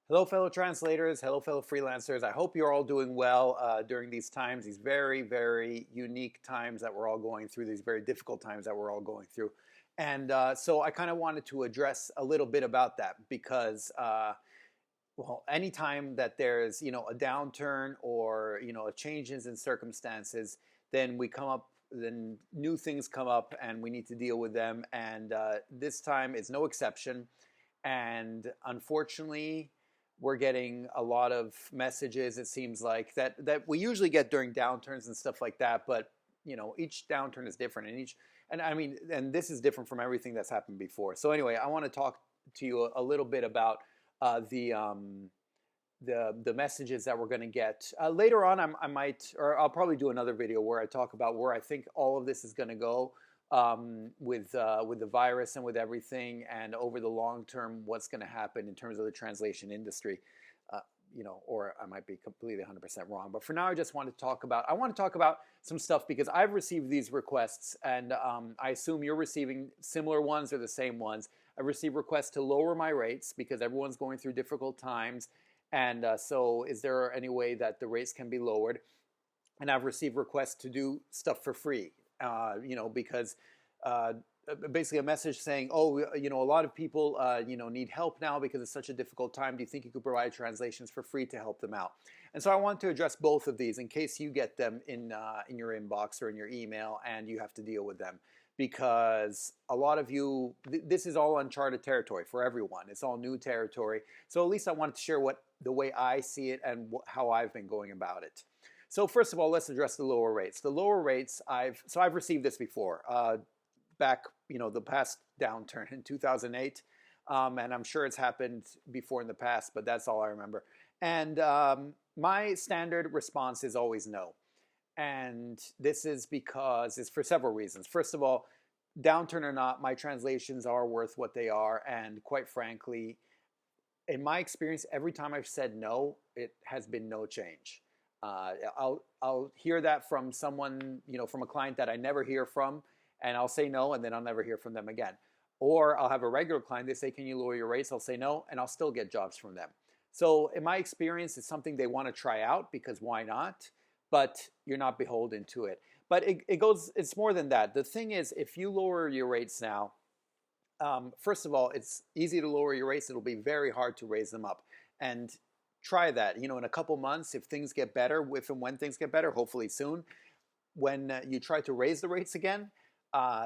Hello, fellow translators. Hello, fellow freelancers. I hope you're all doing well during these times, these very, very unique times that we're all going through, these very difficult times that we're all going through. And so I kind of wanted to address a little bit about that because, well, anytime that there's, a downturn or, a changes in circumstances, then then new things come up and we need to deal with them. And this time is no exception. And unfortunately, we're getting a lot of messages, it seems like, that we usually get during downturns and stuff like that. But, each downturn is different. And this is different from everything that's happened before. So anyway, I want to talk to you a little bit about the messages that we're going to get. Later on, I'll probably do another video where I talk about where I think all of this is going to go with the virus and with everything, and over the long term, what's going to happen in terms of the translation industry. Or I might be completely 100% wrong. But for now, I just want to talk about some stuff because I've received these requests, and I assume you're receiving similar ones or the same ones. I've received requests to lower my rates because everyone's going through difficult times. And so is there any way that the rates can be lowered? And I've received requests to do stuff for free, because basically a message saying, oh, a lot of people, need help now because it's such a difficult time. Do you think you could provide translations for free to help them out? And so I want to address both of these in case you get them in your inbox or in your email and you have to deal with them. Because a lot of you, this is all uncharted territory for everyone. It's all new territory. So at least I wanted to share the way I see it and how I've been going about it. So first of all, let's address the lower rates. The lower rates, I've received this before, back, the past downturn in 2008, and I'm sure it's happened before in the past, but that's all I remember. And my standard response is always no. And this is because it's for several reasons. First of all, downturn or not, my translations are worth what they are. And quite frankly, in my experience, every time I've said no, it has been no change. I'll hear that from someone, from a client that I never hear from, and I'll say no, and then I'll never hear from them again. Or I'll have a regular client, they say, can you lower your rates? I'll say no, and I'll still get jobs from them. So in my experience, it's something they want to try out because why not? But you're not beholden to it. But it's more than that. The thing is, if you lower your rates now, first of all, it's easy to lower your rates. It'll be very hard to raise them up. And try that, in a couple months, if things get better, if and when things get better, hopefully soon, when you try to raise the rates again,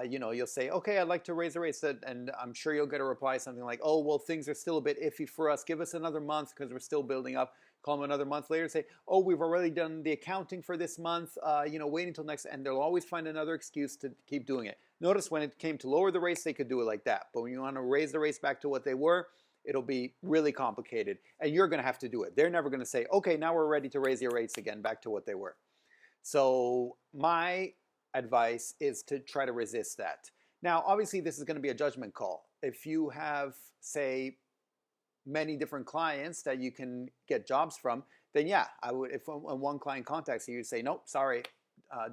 you'll say, okay, I'd like to raise the rates. And I'm sure you'll get a reply, something like, oh, well, things are still a bit iffy for us. Give us another month because we're still building up. Call them another month later, say, oh, we've already done the accounting for this month, wait until next, and they'll always find another excuse to keep doing it. Notice when it came to lower the rates, they could do it like that. But when you want to raise the rates back to what they were, it'll be really complicated, and you're going to have to do it. They're never going to say, okay, now we're ready to raise your rates again back to what they were. So my advice is to try to resist that. Now, obviously, this is going to be a judgment call. If you have, say, many different clients that you can get jobs from, then yeah, I would. If one client contacts you, you say, nope, sorry,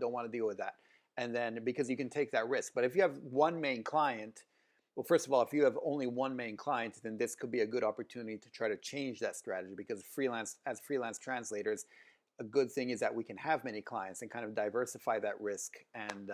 don't want to deal with that. And then because you can take that risk. But if you have one main client, well, first of all, if you have only one main client, then this could be a good opportunity to try to change that strategy because as freelance translators, a good thing is that we can have many clients and kind of diversify that risk and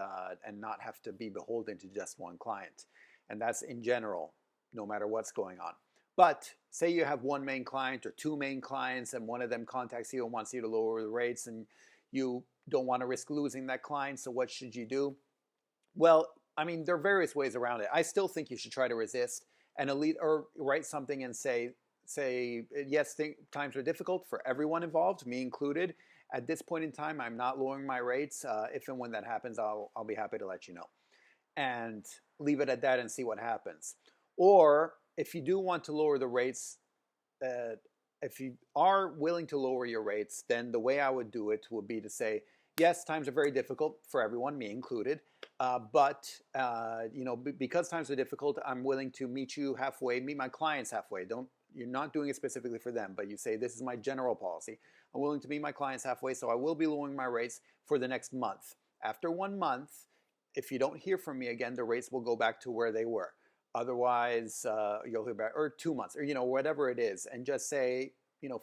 not have to be beholden to just one client. And that's in general, no matter what's going on. But say you have one main client or two main clients and one of them contacts you and wants you to lower the rates and you don't want to risk losing that client, so what should you do? Well, there are various ways around it. I still think you should try to resist and or write something and say, yes, times are difficult for everyone involved, me included. At this point in time, I'm not lowering my rates. If and when that happens, I'll be happy to let you know. And leave it at that and see what happens. Or if you do want to lower the rates, if you are willing to lower your rates, then the way I would do it would be to say, yes, times are very difficult for everyone, me included. But because times are difficult, I'm willing to meet you halfway, meet my clients halfway. You're not doing it specifically for them, but you say, this is my general policy. I'm willing to meet my clients halfway, so I will be lowering my rates for the next month. After 1 month, if you don't hear from me again, the rates will go back to where they were. Otherwise, you'll hear back, or 2 months, or whatever it is, and just say,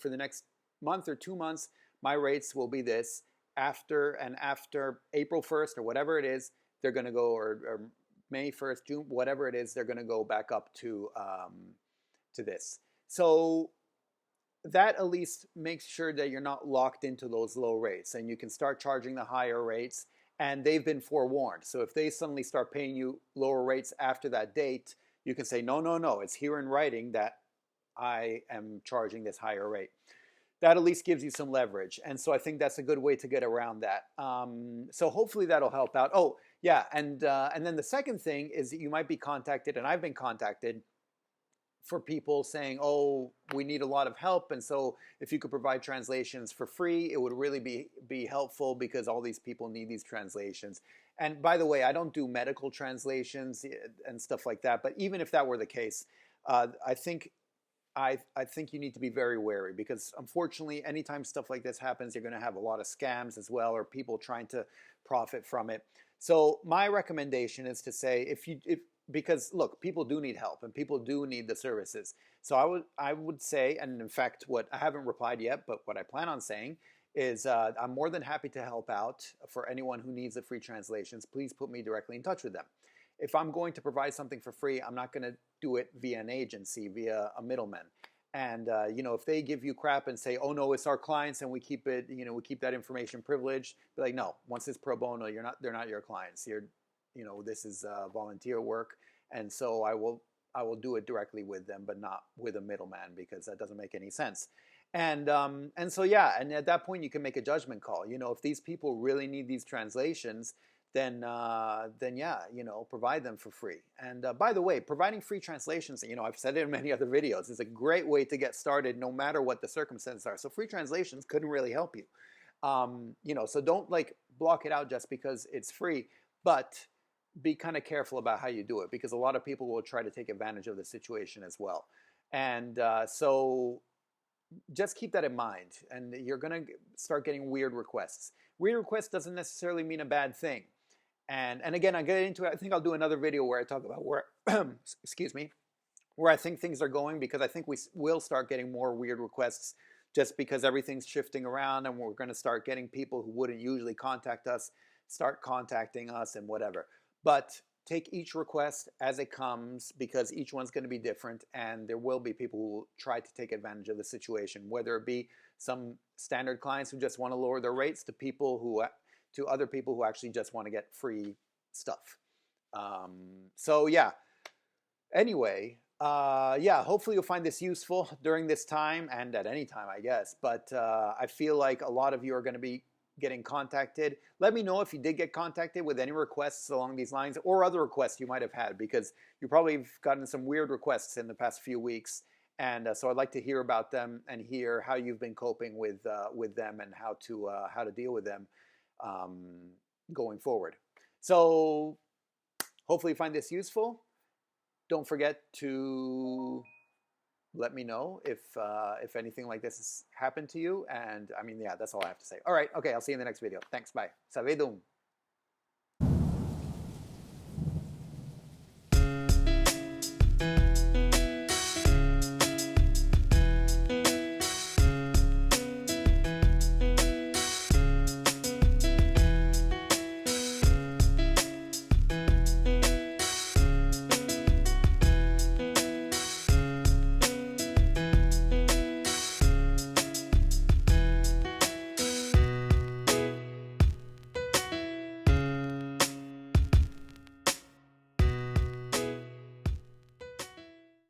for the next month or 2 months, my rates will be this. After April 1st or whatever it is, they're going to go, or May 1st, June, whatever it is, they're going to go back up to this. So that at least makes sure that you're not locked into those low rates, and you can start charging the higher rates, and they've been forewarned. So if they suddenly start paying you lower rates after that date, you can say, no, no, no, it's here in writing that I am charging this higher rate. That at least gives you some leverage. And so I think that's a good way to get around that. So hopefully that'll help out. Oh, yeah, and then the second thing is that you might be contacted, and I've been contacted for people saying, oh, we need a lot of help, and so if you could provide translations for free, it would really be helpful, because all these people need these translations. And by the way, I don't do medical translations and stuff like that, but even if that were the case, I think you need to be very wary, because unfortunately, anytime stuff like this happens, you're going to have a lot of scams as well, or people trying to profit from it. So my recommendation is to say, because look, people do need help, and people do need the services. So I would say, and in fact, what I haven't replied yet, but what I plan on saying is, I'm more than happy to help out for anyone who needs the free translations. Please put me directly in touch with them. If I'm going to provide something for free, I'm not going to do it via an agency, via a middleman. And if they give you crap and say, oh no, it's our clients and we keep it, we keep that information privileged, be like, no, once it's pro bono, they're not your clients. This is volunteer work, and so I will do it directly with them, but not with a middleman, because that doesn't make any sense. And so yeah, and at that point you can make a judgment call. If these people really need these translations, then yeah, provide them for free. And by the way, providing free translations, I've said it in many other videos, is a great way to get started, no matter what the circumstances are. So free translations couldn't really help you. So don't block it out just because it's free, but be kind of careful about how you do it, because a lot of people will try to take advantage of the situation as well. And so just keep that in mind, and you're going to start getting weird requests. Weird requests doesn't necessarily mean a bad thing. And again, I get into it. I think I'll do another video where I talk about where, excuse me, where I think things are going, because I think we will start getting more weird requests, just because everything's shifting around, and we're going to start getting people who wouldn't usually contact us start contacting us and whatever. But take each request as it comes, because each one's going to be different, and there will be people who will try to take advantage of the situation, whether it be some standard clients who just want to lower their rates to other people who actually just want to get free stuff. So yeah, anyway, yeah, hopefully you'll find this useful during this time, and at any time, I guess. But I feel like a lot of you are going to be getting contacted. Let me know if you did get contacted with any requests along these lines, or other requests you might have had, because you probably have gotten some weird requests in the past few weeks. And so I'd like to hear about them and hear how you've been coping with them, and how to deal with them going forward. So hopefully you find this useful. Don't forget to let me know if anything like this has happened to you. And I mean, yeah, that's all I have to say. All right. Okay. I'll see you in the next video. Thanks. Bye. Savedum.